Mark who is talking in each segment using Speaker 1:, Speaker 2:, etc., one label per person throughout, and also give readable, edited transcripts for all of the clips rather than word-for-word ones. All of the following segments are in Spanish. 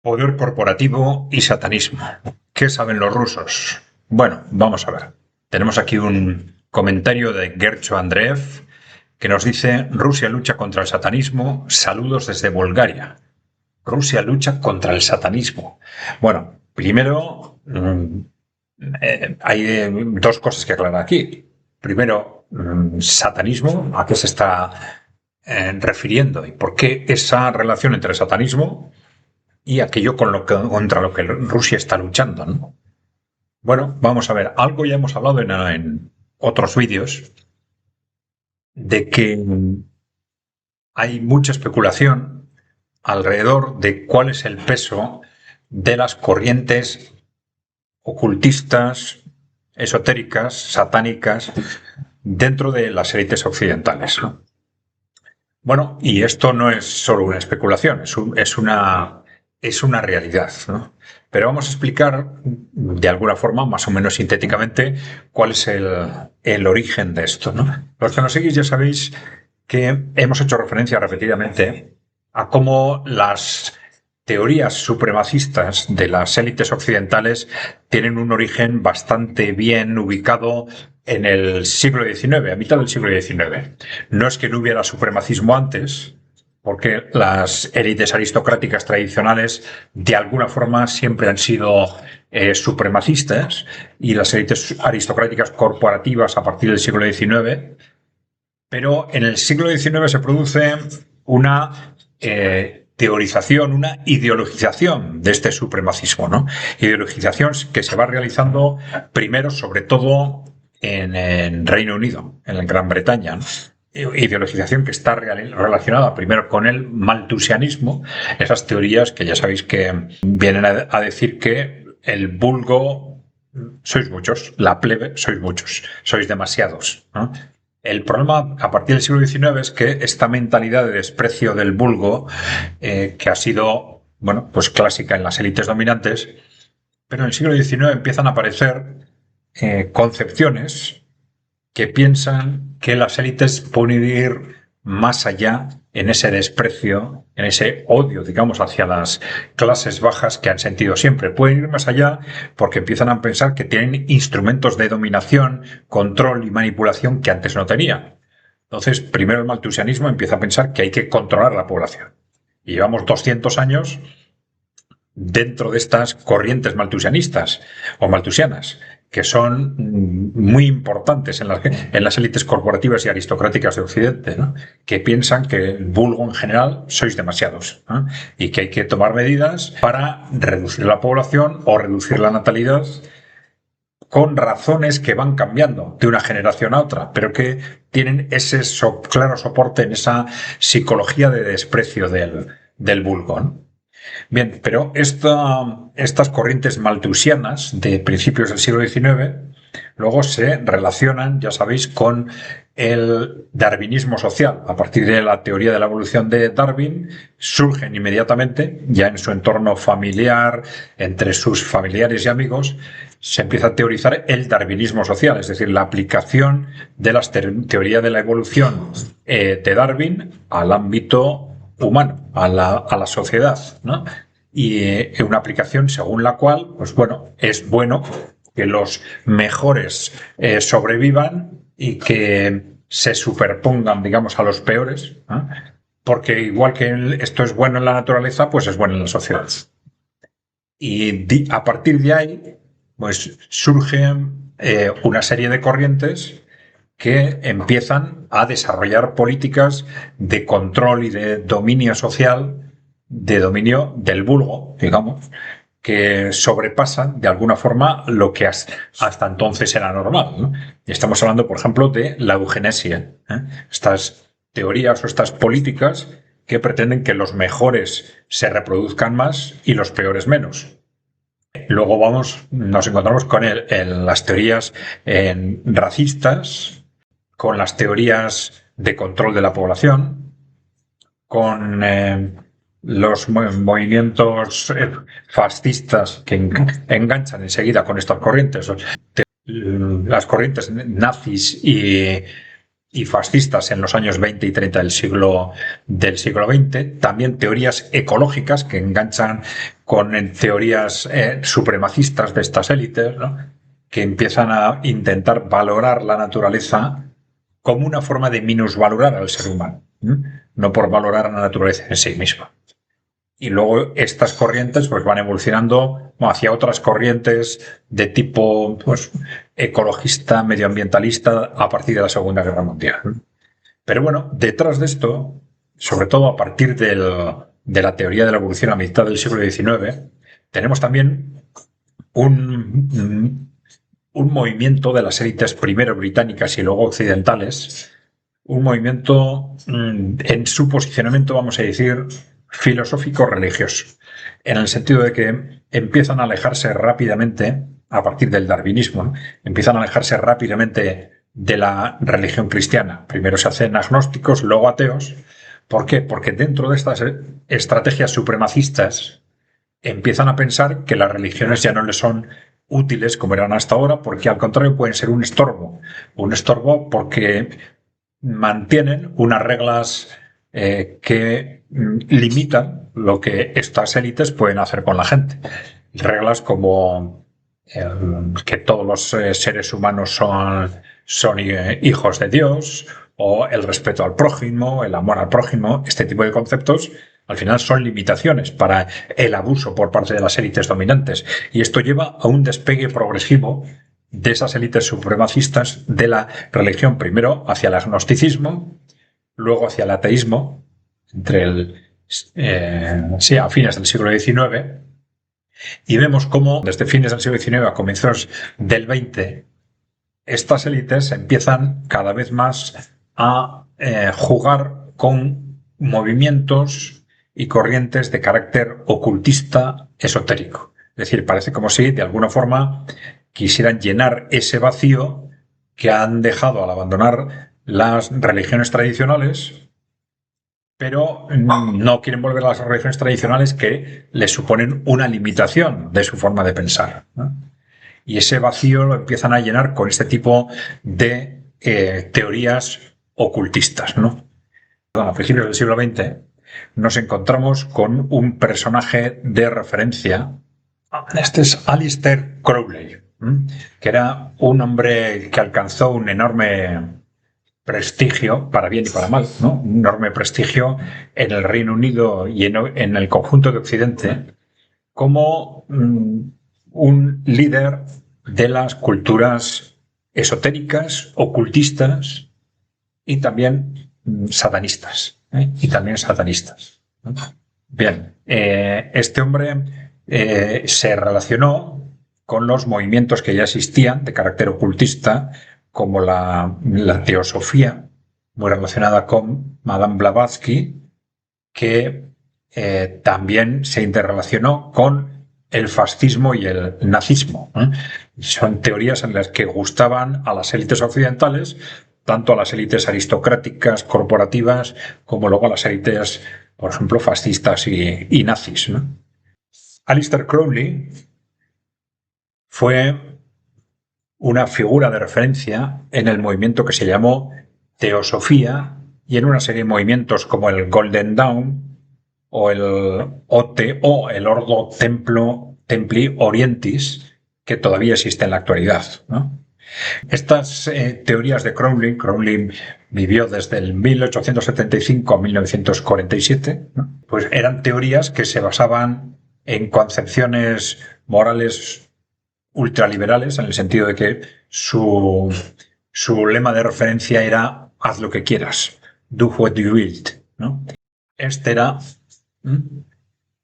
Speaker 1: Poder corporativo y satanismo. ¿Qué saben los rusos? Bueno, vamos a ver. Tenemos aquí un comentario de Gercho Andreev que nos dice: Rusia lucha contra el satanismo. Saludos desde Bulgaria. Rusia lucha contra el satanismo. Bueno, primero hay dos cosas que aclarar aquí. Primero, satanismo, ¿a qué se está refiriendo? ¿Y por qué esa relación entre satanismo y aquello contra lo que Rusia está luchando, ¿no? Bueno, vamos a ver, algo ya hemos hablado en otros vídeos de que hay mucha especulación alrededor de cuál es el peso de las corrientes ocultistas, esotéricas, satánicas, dentro de las élites occidentales, ¿no? Bueno, y esto no es solo una especulación, es una realidad, ¿no? Pero vamos a explicar de alguna forma, más o menos sintéticamente, cuál es el origen de esto, ¿no? Los que nos seguís ya sabéis que hemos hecho referencia repetidamente a cómo las teorías supremacistas de las élites occidentales tienen un origen bastante bien ubicado en el siglo XIX, a mitad del siglo XIX. No es que no hubiera supremacismo antes, porque las élites aristocráticas tradicionales de alguna forma siempre han sido supremacistas, y las élites aristocráticas corporativas a partir del siglo XIX, pero en el siglo XIX se produce una teorización, una ideologización de este supremacismo, ¿no? Ideologización que se va realizando primero, sobre todo, en Reino Unido, en Gran Bretaña, ¿no? Ideologización que está relacionada primero con el malthusianismo, esas teorías que ya sabéis que vienen a decir que el vulgo sois muchos, la plebe sois muchos, sois demasiados, ¿no? El problema a partir del siglo XIX es que esta mentalidad de desprecio del vulgo, que ha sido, bueno, pues clásica en las élites dominantes, pero en el siglo XIX empiezan a aparecer concepciones que piensan que las élites pueden ir más allá en ese desprecio, en ese odio, digamos, hacia las clases bajas que han sentido siempre. Pueden ir más allá porque empiezan a pensar que tienen instrumentos de dominación, control y manipulación que antes no tenían. Entonces, primero el malthusianismo empieza a pensar que hay que controlar la población. Y llevamos 200 años dentro de estas corrientes malthusianistas o malthusianas, que son muy importantes en las élites corporativas y aristocráticas de Occidente, ¿no? Que piensan que el vulgo en general sois demasiados, ¿no? Y que hay que tomar medidas para reducir la población o reducir la natalidad, con razones que van cambiando de una generación a otra, pero que tienen ese claro soporte en esa psicología de desprecio del vulgo, ¿no? Bien, pero estas corrientes malthusianas de principios del siglo XIX luego se relacionan, ya sabéis, con el darwinismo social. A partir de la teoría de la evolución de Darwin, surgen inmediatamente, ya en su entorno familiar, entre sus familiares y amigos, se empieza a teorizar el darwinismo social, es decir, la aplicación de la teoría de la evolución de Darwin al ámbito humano, a la sociedad, ¿no? Y una aplicación según la cual, pues bueno, es bueno que los mejores sobrevivan y que se superpongan, digamos, a los peores, ¿no? Porque igual que esto es bueno en la naturaleza, pues es bueno en la sociedad. Y a partir de ahí, pues surgen una serie de corrientes que empiezan a desarrollar políticas de control y de dominio social, de dominio del vulgo, digamos, que sobrepasan de alguna forma lo que hasta entonces era normal, ¿no? Y estamos hablando, por ejemplo, de la eugenesia, ¿eh? Estas teorías o estas políticas que pretenden que los mejores se reproduzcan más y los peores menos. Luego nos encontramos con las teorías racistas, con las teorías de control de la población, con los movimientos fascistas que enganchan enseguida con estas corrientes, las corrientes nazis y fascistas en los años 20 y 30 del siglo XX, también teorías ecológicas que enganchan con teorías supremacistas de estas élites, ¿no? Que empiezan a intentar valorar la naturaleza como una forma de minusvalorar al ser humano, no por valorar a la naturaleza en sí misma. Y luego estas corrientes pues van evolucionando hacia otras corrientes de tipo pues, ecologista, medioambientalista a partir de la Segunda Guerra Mundial. Pero bueno, detrás de esto, sobre todo a partir de la teoría de la evolución a mitad del siglo XIX, tenemos también un movimiento de las élites primero británicas y luego occidentales, un movimiento en su posicionamiento, vamos a decir, filosófico-religioso, en el sentido de que empiezan a alejarse rápidamente, a partir del darwinismo, ¿no? Empiezan a alejarse rápidamente de la religión cristiana. Primero se hacen agnósticos, luego ateos. ¿Por qué? Porque dentro de estas estrategias supremacistas empiezan a pensar que las religiones ya no les son útiles como eran hasta ahora, porque al contrario pueden ser un estorbo. Un estorbo porque mantienen unas reglas que limitan lo que estas élites pueden hacer con la gente. Reglas como que todos los seres humanos son hijos de Dios, o el respeto al prójimo, el amor al prójimo. Este tipo de conceptos al final son limitaciones para el abuso por parte de las élites dominantes. Y esto lleva a un despegue progresivo de esas élites supremacistas de la religión, primero hacia el agnosticismo, luego hacia el ateísmo, a fines del siglo XIX, y vemos cómo desde fines del siglo XIX a comienzos del XX estas élites empiezan cada vez más a jugar con movimientos y corrientes de carácter ocultista esotérico. Es decir, parece como si de alguna forma quisieran llenar ese vacío que han dejado al abandonar las religiones tradicionales, pero no quieren volver a las religiones tradicionales que les suponen una limitación de su forma de pensar, ¿no? Y ese vacío lo empiezan a llenar con este tipo de teorías ocultistas, ¿no? A principios del siglo XX nos encontramos con un personaje de referencia. Este es Aleister Crowley, que era un hombre que alcanzó un enorme prestigio, para bien y para mal, ¿no? Un enorme prestigio en el Reino Unido y en el conjunto de Occidente como un líder de las culturas esotéricas, ocultistas y también satanistas. Bien, este hombre se relacionó con los movimientos que ya existían de carácter ocultista, como la teosofía, muy relacionada con Madame Blavatsky, que también se interrelacionó con el fascismo y el nazismo. Son teorías en las que gustaban a las élites occidentales, tanto a las élites aristocráticas, corporativas, como luego a las élites, por ejemplo, fascistas y nazis, ¿no? Aleister Crowley fue una figura de referencia en el movimiento que se llamó Teosofía y en una serie de movimientos como el Golden Dawn o el Ordo Templi Orientis, que todavía existe en la actualidad, ¿no? Estas teorías de Crowley vivió desde el 1875 a 1947, ¿no? Pues eran teorías que se basaban en concepciones morales ultraliberales, en el sentido de que su lema de referencia era haz lo que quieras, do what you will, ¿no? Este era un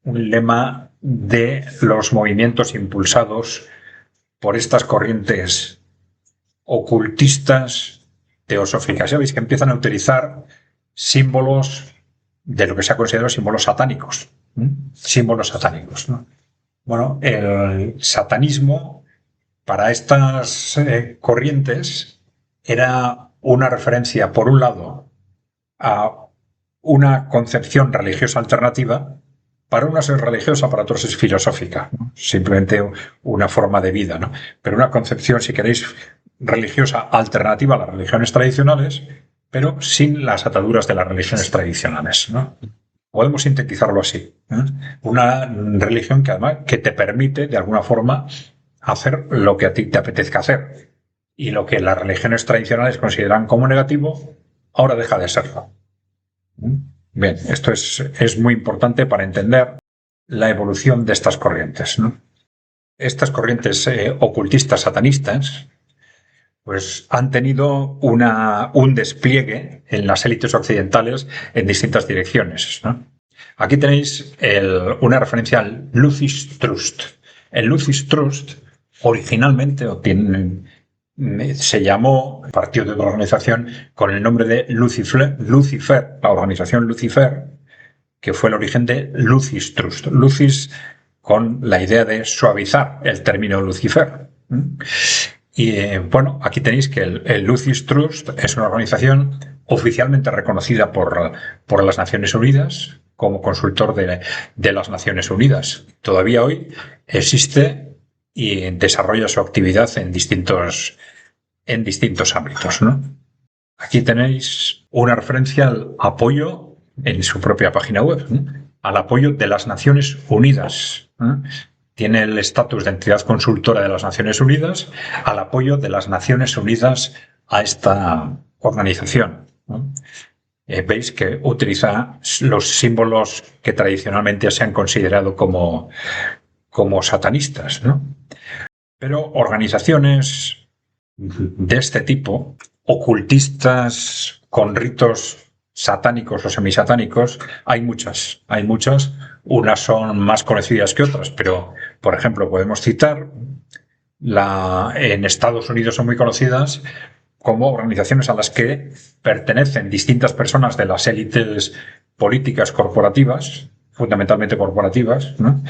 Speaker 1: lema de los movimientos impulsados por estas corrientes ocultistas teosóficas. Ya veis que empiezan a utilizar símbolos de lo que se ha considerado símbolos satánicos. Símbolos satánicos, ¿no? Bueno, el satanismo para estas corrientes era una referencia, por un lado, a una concepción religiosa alternativa. Para unos es religiosa, para otros es filosófica, ¿no? Simplemente una forma de vida, ¿no? Pero una concepción, si queréis, religiosa alternativa a las religiones tradicionales, pero sin las ataduras de las religiones tradicionales, ¿no? Podemos sintetizarlo así, ¿eh? Una religión que además que te permite, de alguna forma, hacer lo que a ti te apetezca hacer. Y lo que las religiones tradicionales consideran como negativo, ahora deja de serlo. Bien, esto es muy importante para entender la evolución de estas corrientes, ¿no? Estas corrientes ocultistas satanistas pues han tenido un despliegue en las élites occidentales en distintas direcciones, ¿no? Aquí tenéis una referencia al Lucis Trust. El Lucis Trust originalmente se llamó, partió de una organización con el nombre de Lucifer, la organización Lucifer, que fue el origen de Lucis Trust. Lucis con la idea de suavizar el término Lucifer. Y bueno, aquí tenéis que el Lucis Trust es una organización oficialmente reconocida por las Naciones Unidas como consultor de las Naciones Unidas. Todavía hoy existe y desarrolla su actividad en distintos ámbitos, ¿no? Aquí tenéis una referencia al apoyo en su propia página web, ¿no? Al apoyo de las Naciones Unidas, ¿no? Tiene el estatus de entidad consultora de las Naciones Unidas, al apoyo de las Naciones Unidas a esta organización, ¿no? Veis que utiliza los símbolos que tradicionalmente se han considerado como satanistas, ¿no? Pero organizaciones de este tipo, ocultistas con ritos satánicos o semisatánicos, hay muchas. Unas son más conocidas que otras, pero, por ejemplo, podemos citar en Estados Unidos son muy conocidas como organizaciones a las que pertenecen distintas personas de las élites políticas corporativas, fundamentalmente corporativas, ¿no?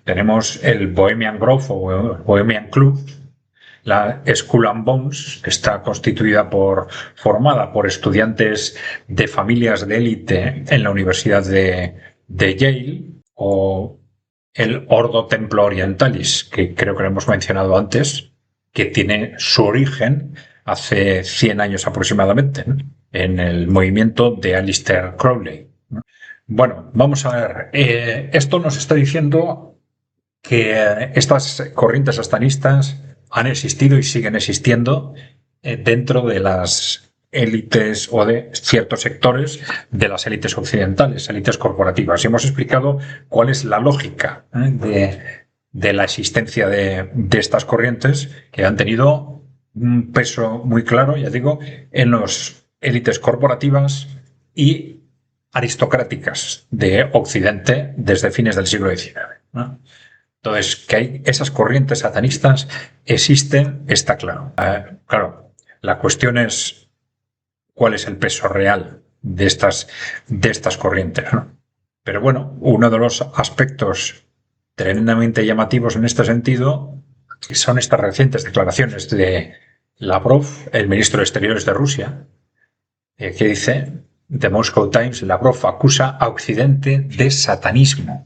Speaker 1: Tenemos el Bohemian Grove o Bohemian Club, la Skull and Bones, que está formada por estudiantes de familias de élite en la Universidad de Yale, o el Ordo Templo Orientalis, que creo que lo hemos mencionado antes, que tiene su origen hace 100 años aproximadamente, ¿no? En el movimiento de Aleister Crowley, ¿no? Bueno, vamos a ver. Esto nos está diciendo que estas corrientes satanistas han existido y siguen existiendo dentro de las élites o de ciertos sectores de las élites occidentales, élites corporativas. Y hemos explicado cuál es la lógica de la existencia de estas corrientes, que han tenido un peso muy claro, ya digo, en las élites corporativas y aristocráticas de Occidente desde fines del siglo XIX, ¿no? Entonces, que esas corrientes satanistas existen, está claro. Claro, la cuestión es cuál es el peso real de estas corrientes, ¿no? Pero bueno, uno de los aspectos tremendamente llamativos en este sentido son estas recientes declaraciones de Lavrov, el ministro de Exteriores de Rusia, que dice, The Moscow Times, Lavrov acusa a Occidente de satanismo.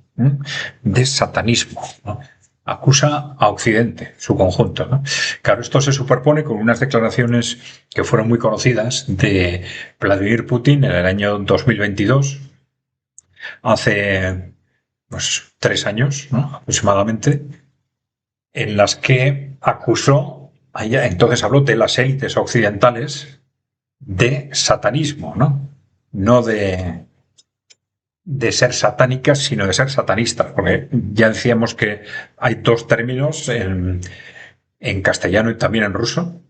Speaker 1: De satanismo, ¿no? Acusa a Occidente, su conjunto, ¿no? Claro, esto se superpone con unas declaraciones que fueron muy conocidas de Vladimir Putin en el año 2022, hace 3 años, ¿no? Aproximadamente, en las que acusó, entonces habló de las élites occidentales de satanismo, ¿no? No de ser satánicas, sino de ser satanistas, porque ya decíamos que hay dos términos en castellano y también en ruso,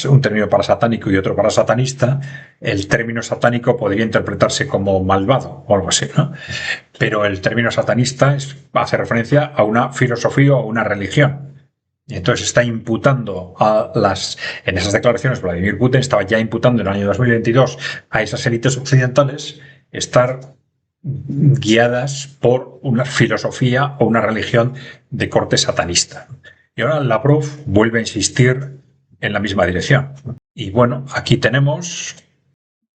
Speaker 1: un término para satánico y otro para satanista. El término satánico podría interpretarse como malvado o algo así, ¿no? Pero el término satanista hace referencia a una filosofía o a una religión. Y entonces está imputando en esas declaraciones, Vladimir Putin estaba ya imputando en el año 2022 a esas élites occidentales estar guiadas por una filosofía o una religión de corte satanista. Y ahora Lavrov vuelve a insistir en la misma dirección. Y bueno, aquí tenemos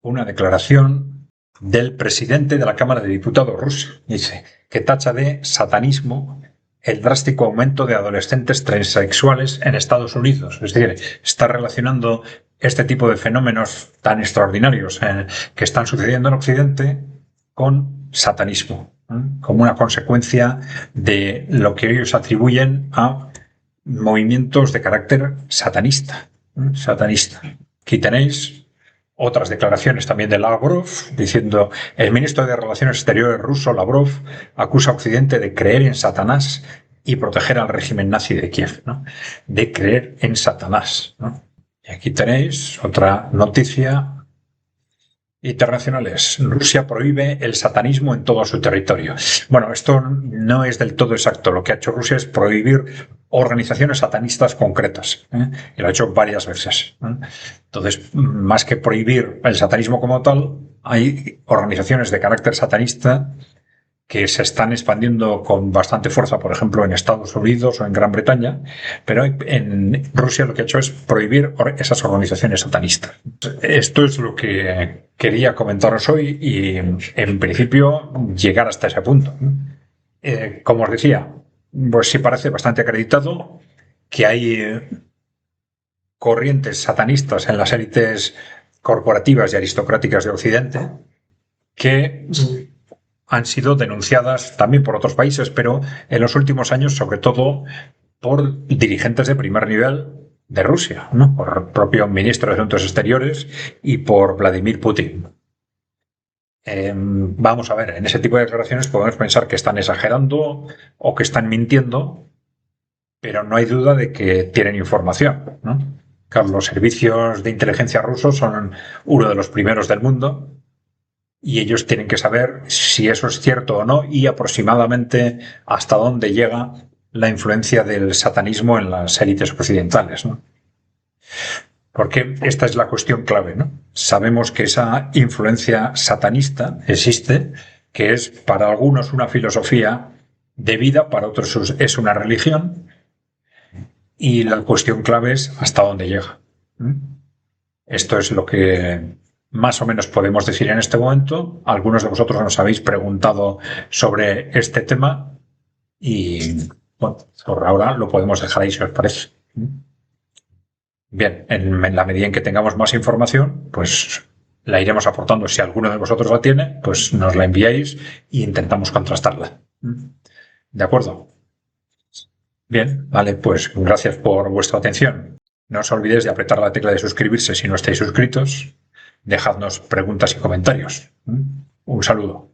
Speaker 1: una declaración del presidente de la Cámara de Diputados rusa. Dice que tacha de satanismo el drástico aumento de adolescentes transexuales en Estados Unidos. Es decir, está relacionando este tipo de fenómenos tan extraordinarios que están sucediendo en Occidente con satanismo, como una consecuencia de lo que ellos atribuyen a movimientos de carácter satanista. Aquí tenéis otras declaraciones también de Lavrov, diciendo: el ministro de Relaciones Exteriores ruso, Lavrov, acusa a Occidente de creer en Satanás y proteger al régimen nazi de Kiev, ¿no? De creer en Satanás, ¿no? Y aquí tenéis otra noticia internacionales. Rusia prohíbe el satanismo en todo su territorio. Bueno, esto no es del todo exacto. Lo que ha hecho Rusia es prohibir organizaciones satanistas concretas, y lo ha hecho varias veces. Entonces, más que prohibir el satanismo como tal, hay organizaciones de carácter satanista que se están expandiendo con bastante fuerza, por ejemplo, en Estados Unidos o en Gran Bretaña, pero en Rusia lo que ha hecho es prohibir esas organizaciones satanistas. Esto es lo que quería comentaros hoy y, en principio, llegar hasta ese punto. Como os decía, pues sí parece bastante acreditado que hay corrientes satanistas en las élites corporativas y aristocráticas de Occidente que han sido denunciadas también por otros países, pero en los últimos años, sobre todo, por dirigentes de primer nivel de Rusia, ¿no? Por el propio ministro de Asuntos Exteriores y por Vladimir Putin. Vamos a ver, en ese tipo de declaraciones podemos pensar que están exagerando o que están mintiendo, pero no hay duda de que tienen información, ¿no? Claro, los servicios de inteligencia rusos son uno de los primeros del mundo, y ellos tienen que saber si eso es cierto o no y aproximadamente hasta dónde llega la influencia del satanismo en las élites occidentales, ¿no? Porque esta es la cuestión clave, ¿no? Sabemos que esa influencia satanista existe, que es para algunos una filosofía de vida, para otros es una religión, y la cuestión clave es hasta dónde llega. Esto es lo que más o menos podemos decir en este momento. Algunos de vosotros nos habéis preguntado sobre este tema y, bueno, por ahora lo podemos dejar ahí si os parece. Bien, en la medida en que tengamos más información, pues la iremos aportando. Si alguno de vosotros la tiene, pues nos la enviáis e intentamos contrastarla. ¿De acuerdo? Bien, vale, pues gracias por vuestra atención. No os olvidéis de apretar la tecla de suscribirse si no estáis suscritos. Dejadnos preguntas y comentarios. Un saludo.